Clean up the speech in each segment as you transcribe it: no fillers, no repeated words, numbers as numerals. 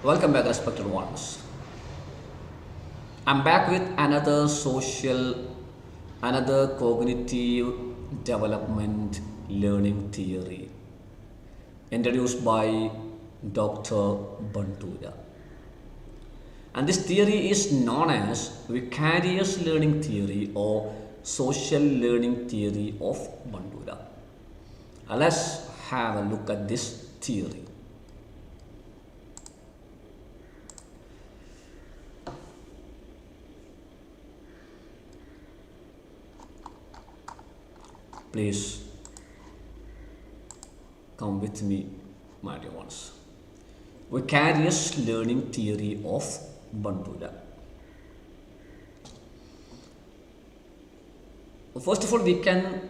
Welcome back, respected ones. I'm back with another cognitive development learning theory introduced by Dr. Bandura. And this theory is known as Vicarious learning theory or social learning theory of Bandura. Let's have a look at this theory. Please come with me, my dear ones. Vicarious learning theory of Bandura. First of all, we can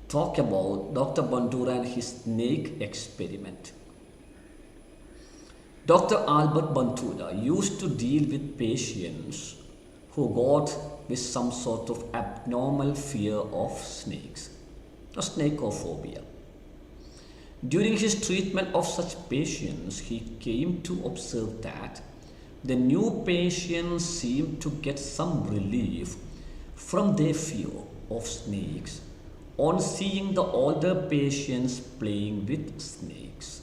talk about Dr. Bandura and his snake experiment. Dr. Albert Bandura used to deal with patients who got with some sort of abnormal fear of snakes, a snakeophobia. During his treatment of such patients, he came to observe that the new patients seemed to get some relief from their fear of snakes on seeing the older patients playing with snakes.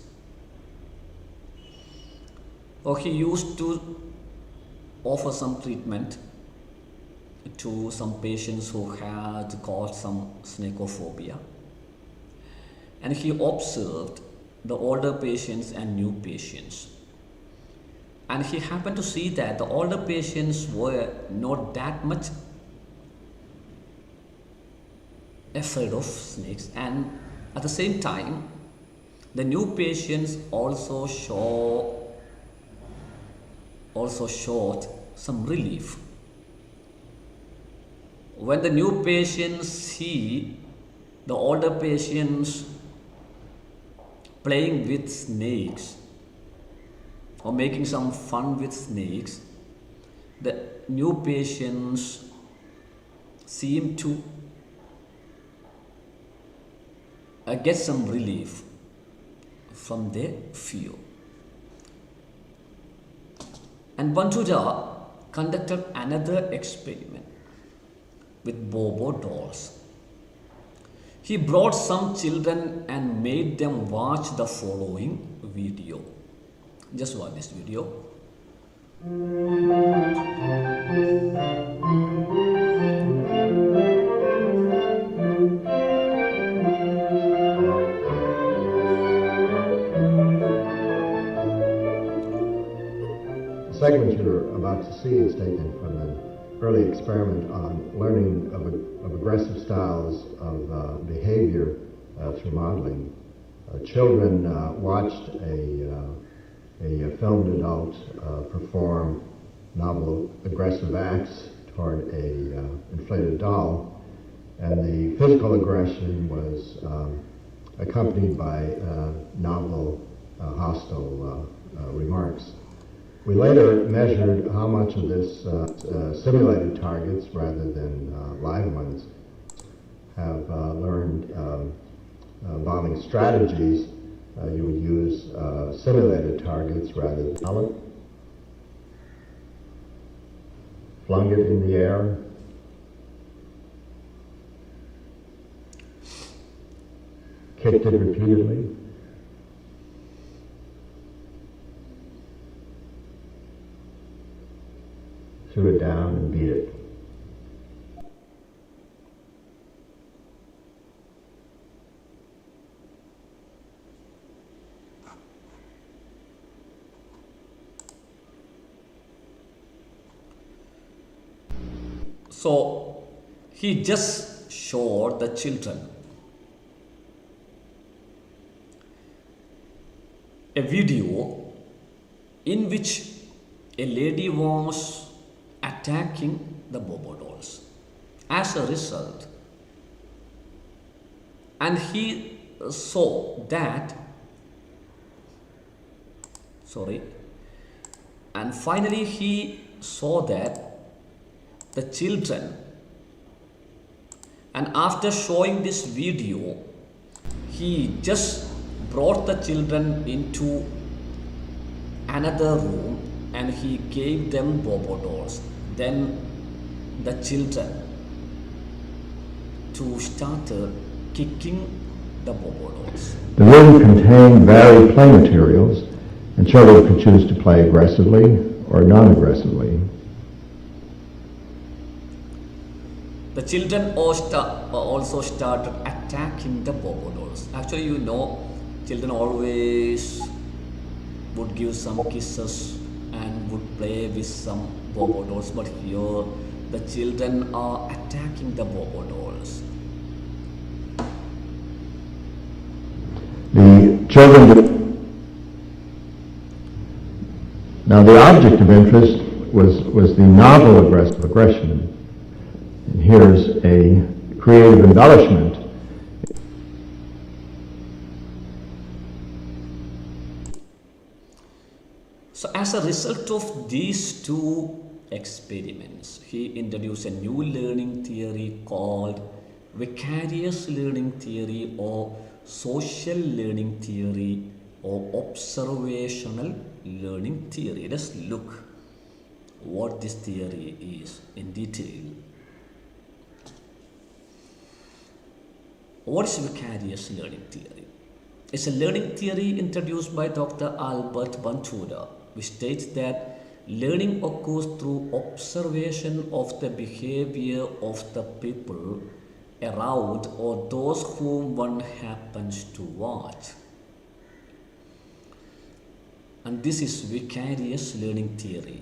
Or he used to offer some treatment to some patients who had got some snakeophobia, and he observed the older patients and new patients, and he happened to see that the older patients were not that much afraid of snakes, and at the same time the new patients also showed some relief. When the new patients see the older patients playing with snakes or making some fun with snakes, the new patients seem to get some relief from their fear. And Bandura conducted another experiment with Bobo dolls. He brought some children and made them watch the following video. Just watch this video. The segment you're about to see is taken from an early experiment on learning of aggressive styles of behavior through modeling. Children watched a filmed adult perform novel aggressive acts toward a inflated doll, and the physical aggression was accompanied by novel hostile remarks. We later measured how much of this simulated targets rather than live ones have learned bombing strategies. You would use simulated targets rather than solid. Flung it in the air. Kicked it repeatedly. Threw it down and beat it. So he just showed the children a video in which a lady was attacking the Bobo dolls. As a result, and he saw that, and finally he saw that the children, and after showing this video, he just brought the children into another room and he gave them bobo dolls. Then the children too started kicking the bobo dolls. The room contained varied play materials, and children could choose to play aggressively or non-aggressively. The children also started attacking the bobo dolls. Actually, children always would give some kisses and would play with some bobo dolls, but here the children are attacking the bobo dolls. The children. Now, the object of interest was the novel aggressive aggression. And here's a creative embellishment. So as a result of these two experiments, he introduced a new learning theory called Vicarious learning theory or social learning theory or observational learning theory. Let's look what this theory is in detail. What is vicarious learning theory? It's a learning theory introduced by Dr. Albert Bandura, which states that learning occurs through observation of the behavior of the people around or those whom one happens to watch. And this is vicarious learning theory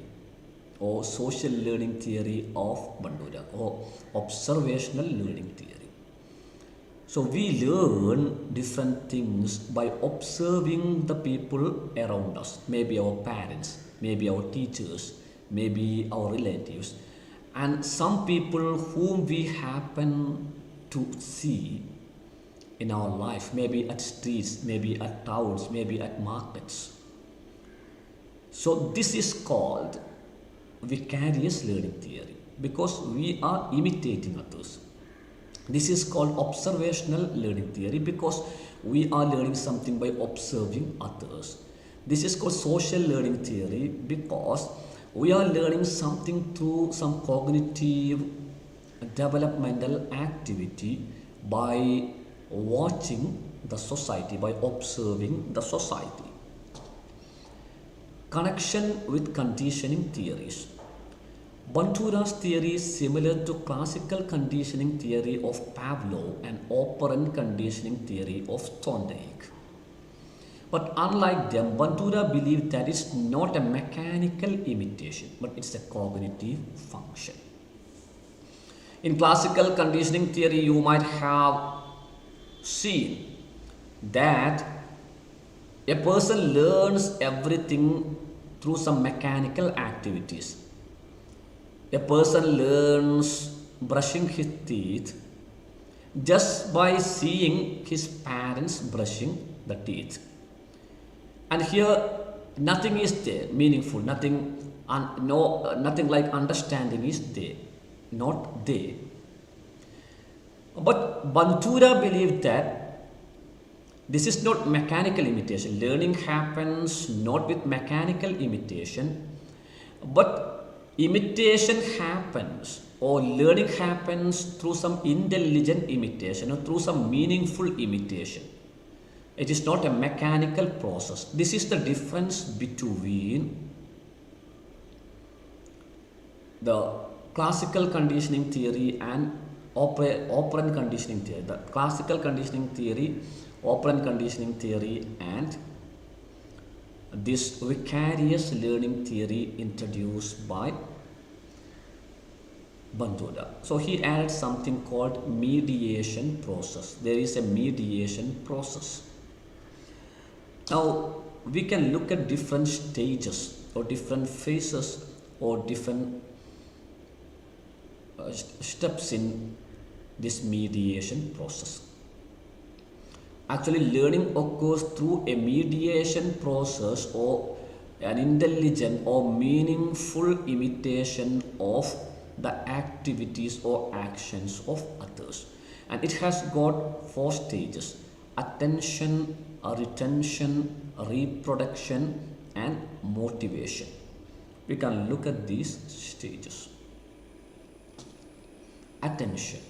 or social learning theory of Bandura or observational learning theory. So we learn different things by observing the people around us, maybe our parents, maybe our teachers, maybe our relatives, and some people whom we happen to see in our life, maybe at streets, maybe at towns, maybe at markets. So this is called vicarious learning theory because we are imitating others. This is called observational learning theory because we are learning something by observing others. This is called social learning theory because we are learning something through some cognitive developmental activity by watching the society, by observing the society. Connection with conditioning theories. Bandura's theory is similar to classical conditioning theory of Pavlov and operant conditioning theory of Thorndike. But unlike them, Bandura believed that it's not a mechanical imitation, but it's a cognitive function. In classical conditioning theory, you might have seen that a person learns everything through some mechanical activities. A person learns brushing his teeth just by seeing his parents brushing the teeth. And here nothing is there meaningful, nothing like understanding is there, not there. But Bandura believed that this is not mechanical imitation. Learning happens not with mechanical imitation, but imitation happens or learning happens through some intelligent imitation or through some meaningful imitation. It is not a mechanical process. This is the difference between the classical conditioning theory and operant conditioning theory. The classical conditioning theory, operant conditioning theory, and this vicarious learning theory introduced by Bandura. So he added something called mediation process. There is a mediation process. Now we can look at different stages or different phases or different steps in this mediation process. Actually, learning occurs through a mediation process or an intelligent or meaningful imitation of the activities or actions of others. And it has got 4 stages: attention, retention, reproduction, and motivation. We can look at these stages. Attention.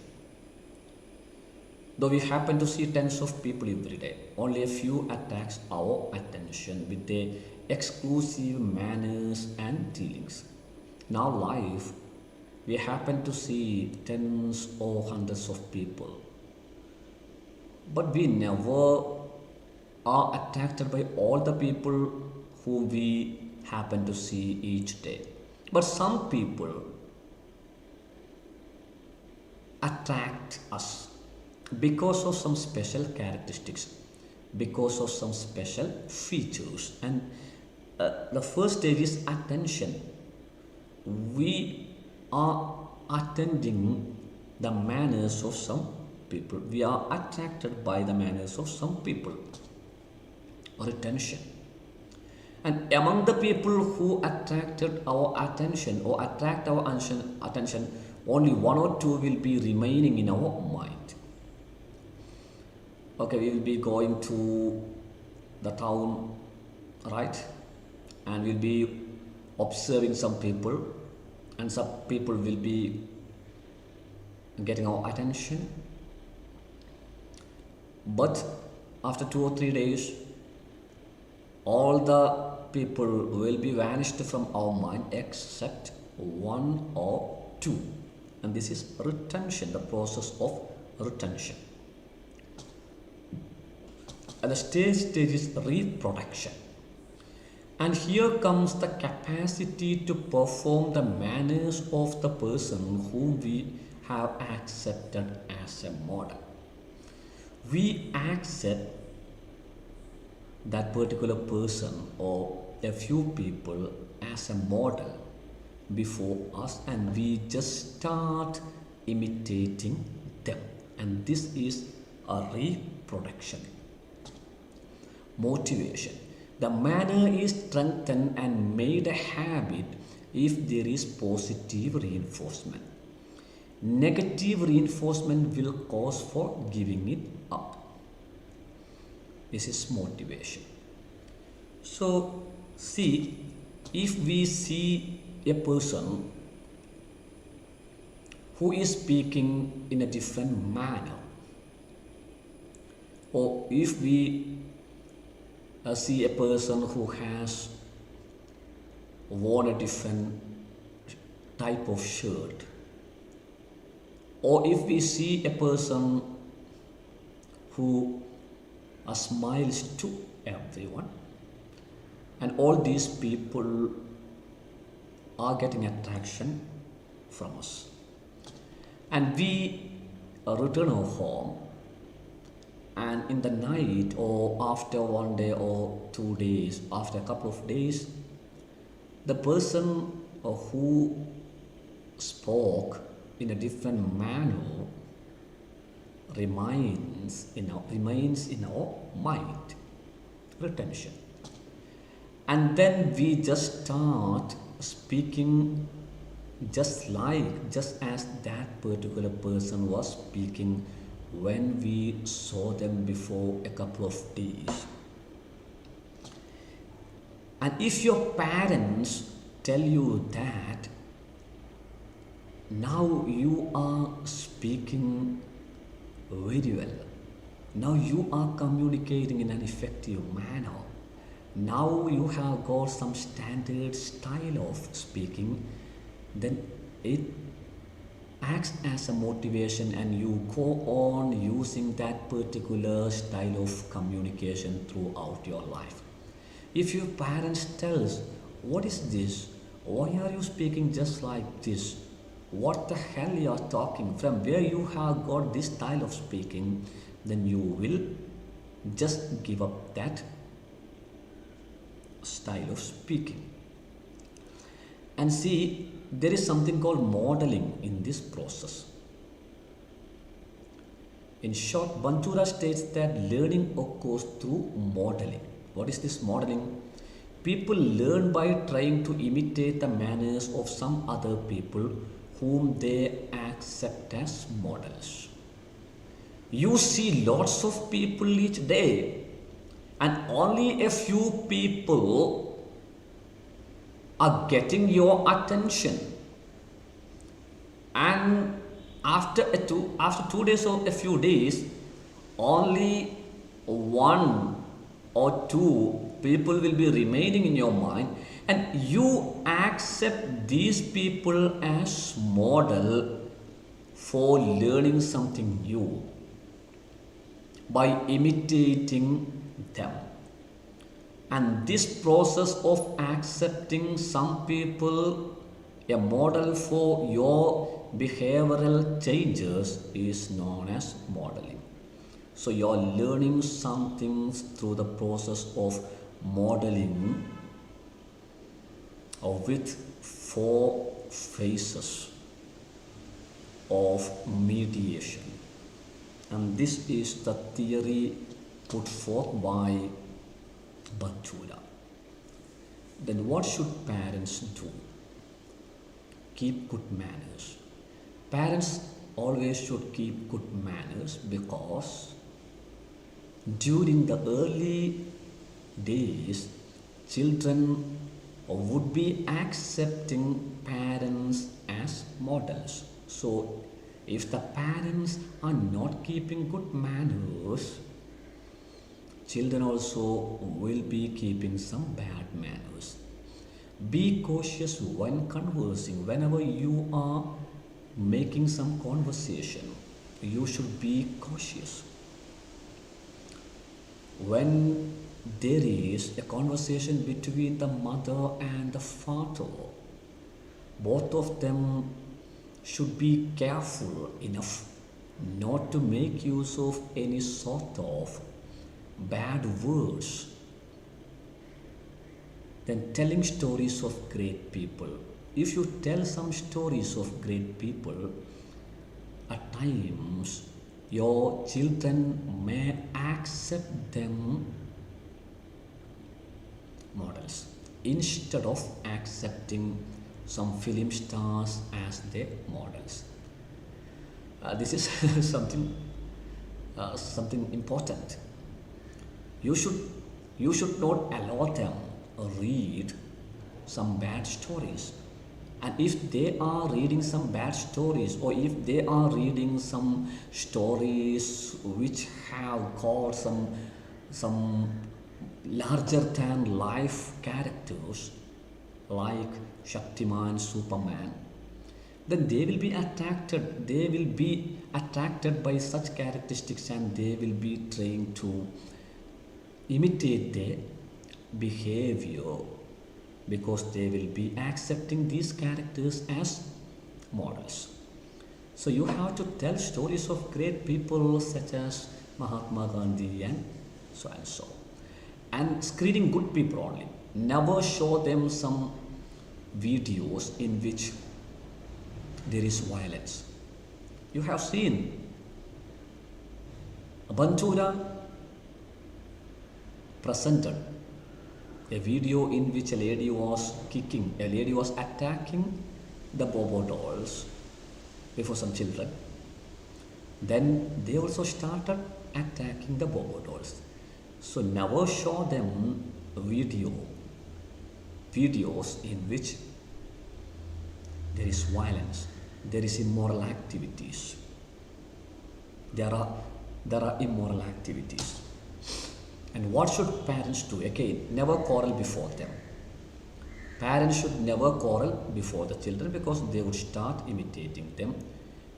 Though we happen to see tens of people every day, only a few attracts our attention with their exclusive manners and dealings. In our life, we happen to see tens or hundreds of people, but we never are attracted by all the people whom we happen to see each day. But some people attract us because of some special characteristics, because of some special features. And the first stage is attention. We are attending the manners of some people. We are attracted by the manners of some people. Retention. And among the people who attracted our attention or attract our attention, only one or two will be remaining in our mind. Okay, we will be going to the town, right? And we'll be observing some people, and some people will be getting our attention. But after 2 or 3 days, all the people will be vanished from our mind except one or two. And this is retention, the process of retention. And the stage is reproduction. And here comes the capacity to perform the manners of the person whom we have accepted as a model. We accept that particular person or a few people as a model before us, and we just start imitating them. And this is a reproduction. Motivation. The manner is strengthened and made a habit if there is positive reinforcement. Negative reinforcement will cause for giving it up. This is motivation. So, see, if we see a person who is speaking in a different manner, or if we see a person who has worn a different type of shirt, or if we see a person who smiles to everyone, and all these people are getting attraction from us, and we return our home, and in the night or after 1 day or 2 days, after a couple of days, the person who spoke in a different manner remains in our mind. Retention. And then we just start speaking just as that particular person was speaking when we saw them before a couple of days. And if your parents tell you that now you are speaking very well, now you are communicating in an effective manner, now you have got some standard style of speaking, then it acts as a motivation and you go on using that particular style of communication throughout your life. If your parents tells, what is this? Why are you speaking just like this? What the hell you are talking? From where you have got this style of speaking? Then you will just give up that style of speaking. And see, there is something called modeling in this process. In short, Bandura states that learning occurs through modeling. What is this modeling? People learn by trying to imitate the manners of some other people whom they accept as models. You see lots of people each day, and only a few people are getting your attention, and after 2 days or a few days, only one or two people will be remaining in your mind, and you accept these people as model for learning something new by imitating them. And this process of accepting some people a model for your behavioral changes is known as modeling. So you're learning some things through the process of modeling with 4 phases of mediation. And this is the theory put forth by Bandura. Then what should parents do? Keep good manners. Parents always should keep good manners because during the early days, children would be accepting parents as models. So if the parents are not keeping good manners, children also will be keeping some bad manners. Be cautious when conversing. Whenever you are making some conversation, you should be cautious. When there is a conversation between the mother and the father, both of them should be careful enough not to make use of any sort of bad words. Then telling stories of great people. If you tell some stories of great people, at times your children may accept them models instead of accepting some film stars as their models. This is something important. You should not allow them read some bad stories. And if they are reading some bad stories, or if they are reading some stories which have got some larger than life characters like Shaktiman, Superman, then they will be attracted. They will be attracted by such characteristics, and they will be trained to imitate their behavior because they will be accepting these characters as models. So you have to tell stories of great people such as Mahatma Gandhi and so and so. And screening good people only. Never show them some videos in which there is violence. You have seen Bandura presented a video in which a lady was attacking the Bobo dolls before some children. Then they also started attacking the Bobo dolls. So never show them videos in which there is violence, there is immoral activities. There are immoral activities. And what should parents do? Again, never quarrel before them. Parents should never quarrel before the children because they would start imitating them.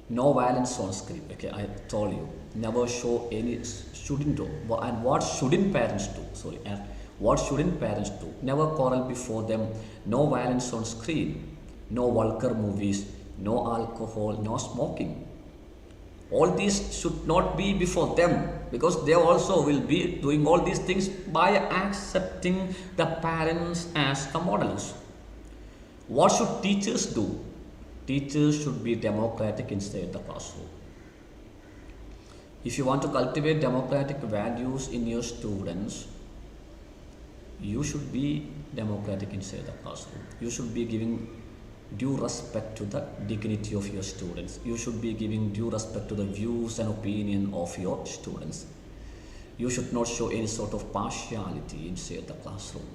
No violence on screen. Okay, I told you. Never show any, shouldn't do. And what shouldn't parents do? And what shouldn't parents do? Never quarrel before them. No violence on screen. No vulgar movies. No alcohol. No smoking. All these should not be before them because they also will be doing all these things by accepting the parents as the models. What should teachers do? Teachers should be democratic inside the classroom. If you want to cultivate democratic values in your students, you should be democratic inside the classroom. You should be giving due respect to the dignity of your students. You should be giving due respect to the views and opinion of your students. You should not show any sort of partiality inside the classroom.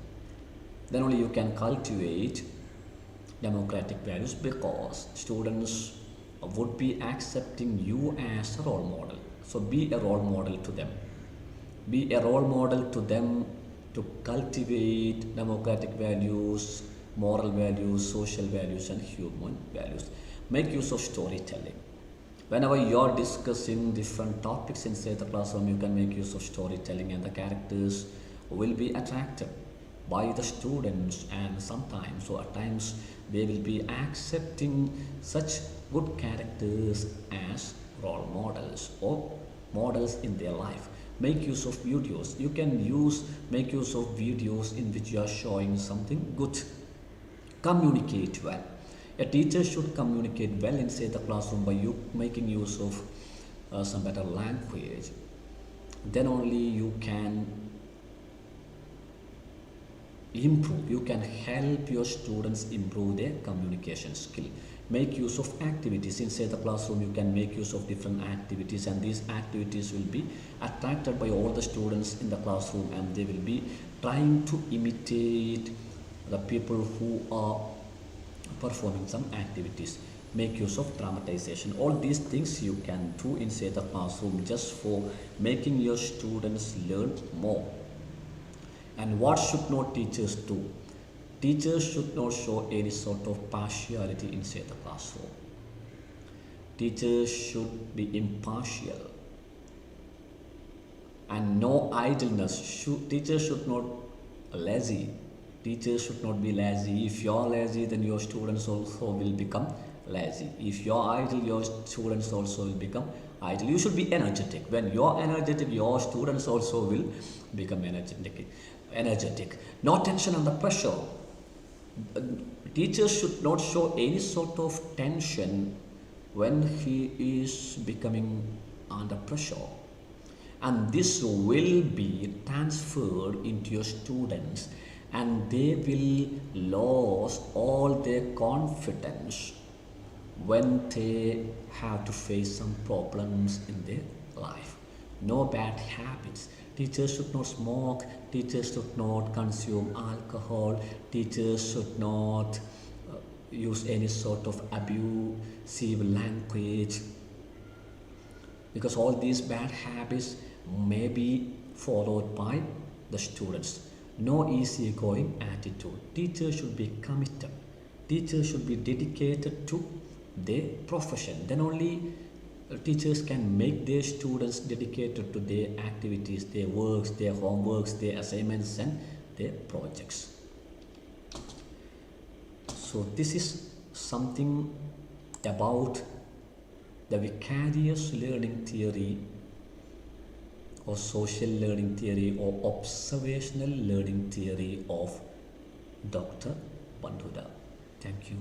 Then only you can cultivate democratic values, because students would be accepting you as a role model. So be a role model to them. Be a role model to them to cultivate democratic values, moral values, social values, and human values. Make use of storytelling. Whenever you're discussing different topics inside the classroom, you can make use of storytelling, and the characters will be attracted by the students, and sometimes or at times they will be accepting such good characters as role models or models in their life. Make use of videos. You can make use of videos in which you are showing something good. Communicate well. A teacher should communicate well inside the classroom by you making use of some better language. Then only you can improve. You can help your students improve their communication skill. Make use of activities inside the classroom. You can make use of different activities, and these activities will be attracted by all the students in the classroom, and they will be trying to imitate the people who are performing some activities. Make use of dramatization. All these things you can do inside the classroom just for making your students learn more. And what should not teachers do? Teachers should not show any sort of partiality inside the classroom. Teachers should be impartial, and no idleness. Teachers should not lazy. Teachers should not be lazy. If you're lazy, then your students also will become lazy. If you're idle, your students also will become idle. You should be energetic. When you're energetic, your students also will become energetic. No tension under pressure. Teachers should not show any sort of tension when he is becoming under pressure, and this will be transferred into your students, and they will lose all their confidence when they have to face some problems in their life. No bad habits. Teachers should not smoke. Teachers should not consume alcohol. Teachers should not use any sort of abusive language, because all these bad habits may be followed by the students. No easygoing attitude. Teachers should be committed. Teachers should be dedicated to their profession. Then only teachers can make their students dedicated to their activities, their works, their homeworks, their assignments, and their projects. So this is something about the vicarious learning theory, or social learning theory, or observational learning theory of Dr. Bandura. Thank you.